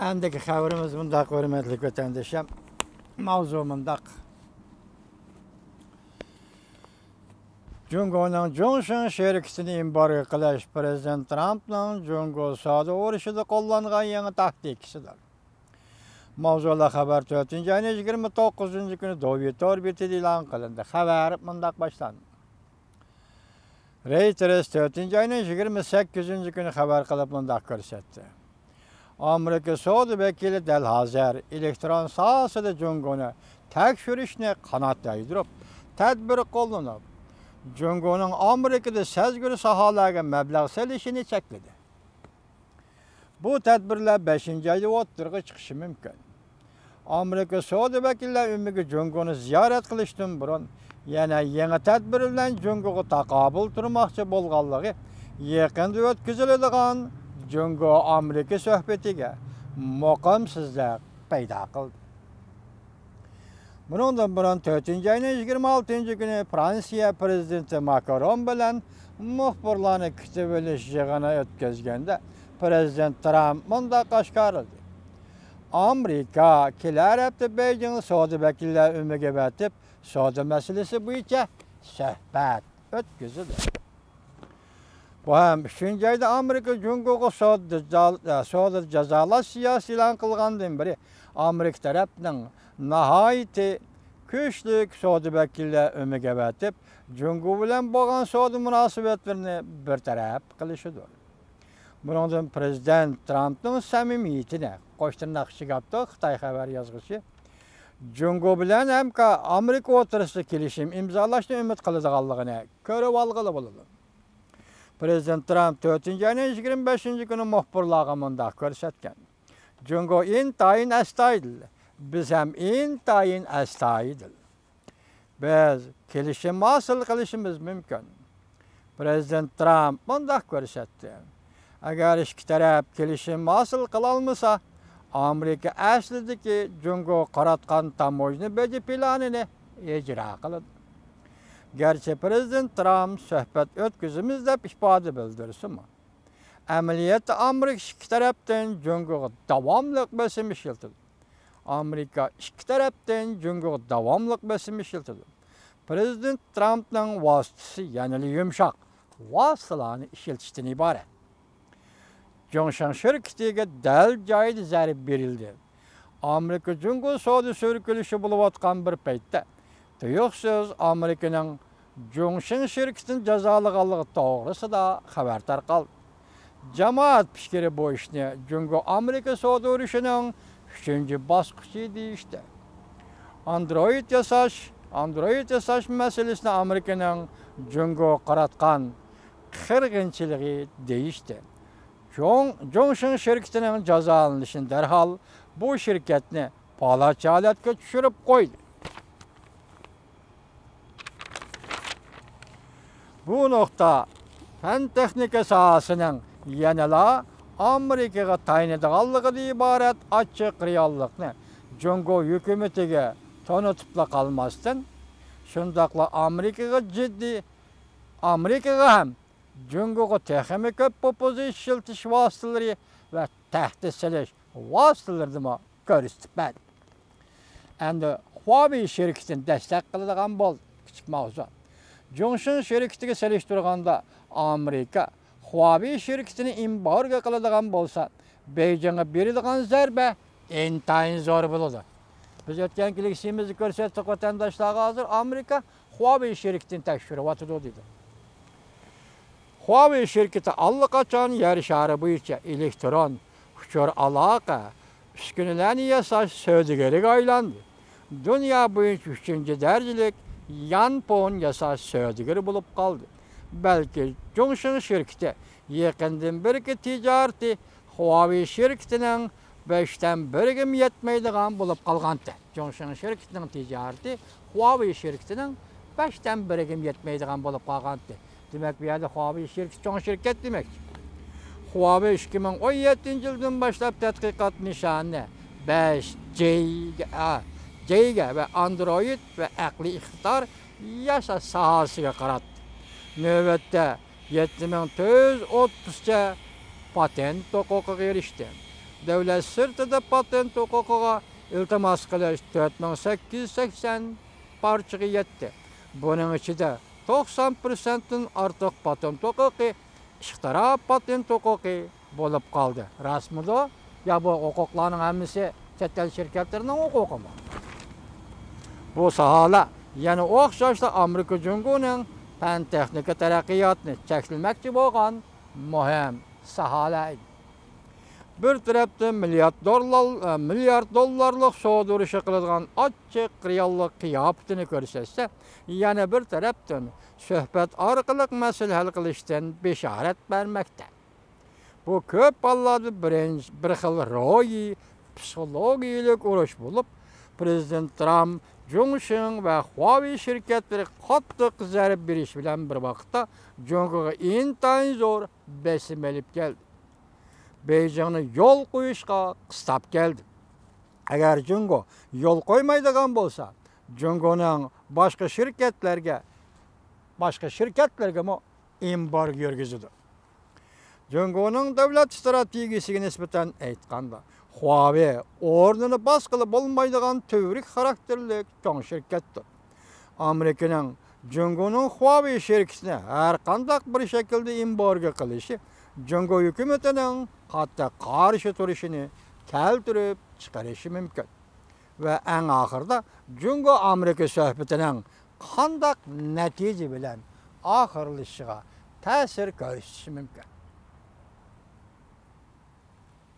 Əndəki xəbərimiz mündaq, hörmətli vətəndaşlar. Mavzu mündaq. Cungo'nun Johnson şerikisini imbarı qilish Prezident Trump'ның Jungo savdo urushida qo'llangan yangi taktikasidir. Mavzular xabar 4-ayning 29-kuni Dovyet orbitida e'lon qilindi. Xabar mündaq boshlandi. Reuters 4-ayning 28-kuni xabar qilib mündaq ko'rsatdi. Amerika savdo vakili dal hozir elektron sohasida Jungo'ni tekshirishni qanot yaydirib, tadbir qo'llanib, Jungo'ning Amerikada sezgir sohalarga mablag' solishini chekladi. Bu tadbirlar 5-oyda o'tirg'i chiqishi mumkin. Amerika savdo vakillari umiga Jungo'ni ziyorat qilishdan burun yana yangi tadbir bilan Jungo'ga taqobil turmoqchi bo'lganligi yaqinda o'tkaziladigan Jungo Amerika suhbatiga muqimsizlik paydo qildi. Bundan burun 4-ayning 26-kuni Fransiya prezidenti Macron bilan muxbirlarni kutib olish yig'ini o'tkazganda Prezident Trump mundaq oshkorladi. Amerika kelar hafta Beijing savdo vakillari umiga batib, savdo masalasi bo'yicha suhbat o'tkazdi. Bu ham 3-oyda Amerika Jungo'ga savdo jazolash siyosati e'lon qilgandan beri Amerika tarafining nihoyatda kuchli savdo vakillari umiga batib, Jungo bilan bo'lgan savdo munosabatlarini bartaraf qilishidir. Bundan Prezident Trump'ning samimiyatini qo'shtirnoq ichiga Xitoy xabar yozg'ichi Jungo bilan Amerika o'rtasida kelishim imzolashni umid qiladiganligini ko'rib olg'ili bo'ladi. Prezident Trump 4-ayning 25-kuni muxbirlarga mundaq ko'rsatgan. Jungo intayin astoydil. Biz ham intayin astoydil. Biz kelishim hosil qilishimiz mumkin. Prezident Trump mundaq ko'rsatdi. Agar ikki taraf kelishim hosil qila olmasa, Amerika aslidagi Jungo qaratgan tamojni beji planini ijro qiladi. Gerçi Prezident Trump suhbat o'tkazamiz deb ifoda bildirsin. Amaliyotda Amerika ikki tarafdan Jungo'ga davomli bosim ishlatadi. Amerika ikki tarafdan Jungo'ga davomli bosim ishlatadi. Prezident Trump'ning vositasi yanali yumshoq vositalarni ishlatishdan iborat. Johnson şirketiga dal joyida zarb berildi. Amerika Jungo savdo so'rkilishi bo'layotgan bir paytda tuyuqsiz Amerikaning Johnson şirketini jazolaganligi to'g'risida xabar tarqaldi. Jamoat fikri bu ishni Jungo Amerika savdo urushining 3-bosqichi deyishdi. Android yasash masalasini Amerikaning Jungo qaratgan qirg'inchiligi deyishdi. Johnson şirketining jazolanishini darhol bu shirkatni palachi holatga tushirib qo'ydi. Bu nokta fan texnika sohasining yanala Amerikaga tayinadiganligidan iborat ochiq reallikni Jungo hukumatiga tanitibla qolmasdan, shundaqla Amerikaga ham Jungo'ga texnik ko'p propozitsiya ishiltish vositalari va tahdid solish vositalarini ko'rsatdi. Endi Huawei shirkatini destek qiladigan bo'ldi. Kichik mavzu. Johnson şirketiga solishtirganda Amerika Huawei şirketini embargo qiladigan bo'lsa, Beijingga beradigan zarba intayin zo'r bo'ladi. Biz o'tgan kelishimizni ko'rsatdik vatandoshlarga, hozir Amerika Huawei şirketini tekshiryapti dedi. Huawei şirketi allaqachon yer shari bo'yicha elektron uchur aloqa uskunalarni yasash savdogariga aylandi. Dunyo bo'yicha 3-darajalik yanpon yasash savdogari bo'lib qoldi. Balki Johnson şirketi yaqindan beri tijarati Huawei şirketining 5-1 yetmaydigan bo'lib qolgandi. Johnson şirketining tijarati Huawei şirketining 5-1 yetmaydigan bo'lib qolgandi. Demek bir yerde Huawei şirketi çoğun şirket demek. Huawei 2017-yıldan başlap tədqiqat nişanını 5G ve Android ve aqli iqtidor yasash sohasiga qaratdi. Növbətdə 7430 patent huquqiga erishdi. davlat sirtida patent huquqiga iltimos qilish 4880 parchaga yetdi. Buning ichida 90%dan ortiq patent huquqi ixtiro patent huquqi bo'lib qoldi. Rasmida ya bu huquqlarning hammasi chet el shirkatlarining huquqimi? Bu sohalar yana o'xshashli Amerika Jungoning fan texnika taraqqiyotini chekilmoqchi bo'lgan muhim sohalar. Bir tarafda milyard dollarlik savdo urushi qiladigan ochiq reallik qiyofatini ko'rsatsa, yana bir tarafdan suhbat orqali masala hal qilishdan bishorat bermoqda. Bu ko'p hollarda bir xil ro'yi psixologiyalik urush bo'lib, Prezident Trump, Johnson va Huawei shirkatlari qattiq zarb berish bilan bir vaqtda Jongoga intayin zo'r besim olib keldi. Beijingni yo'l qo'yishga qistab keldi. Agar Jongo yo'l qo'ymaydigan bo'lsa, Jongoning boshqa shirkatlarga mo embargo yurgizdi. Jongoning davlat strategiyasiga nisbatan aytganda, Huawei o'rnini bosqilib bo'lmaydigan tevrik xarakterlik cho'ng shirkatdir. Amerikaning Jongoning Huawei shirkatini har qanday bir shaklda embargo qilishi Jongo hukumatining qattiq qarshi turishini keltirib chiqarishi mumkin. Va eng oxirida Jongo Amerika suhbatining qanday natija bilan oxirlashishiga ta'sir ko'rsatishi mumkin.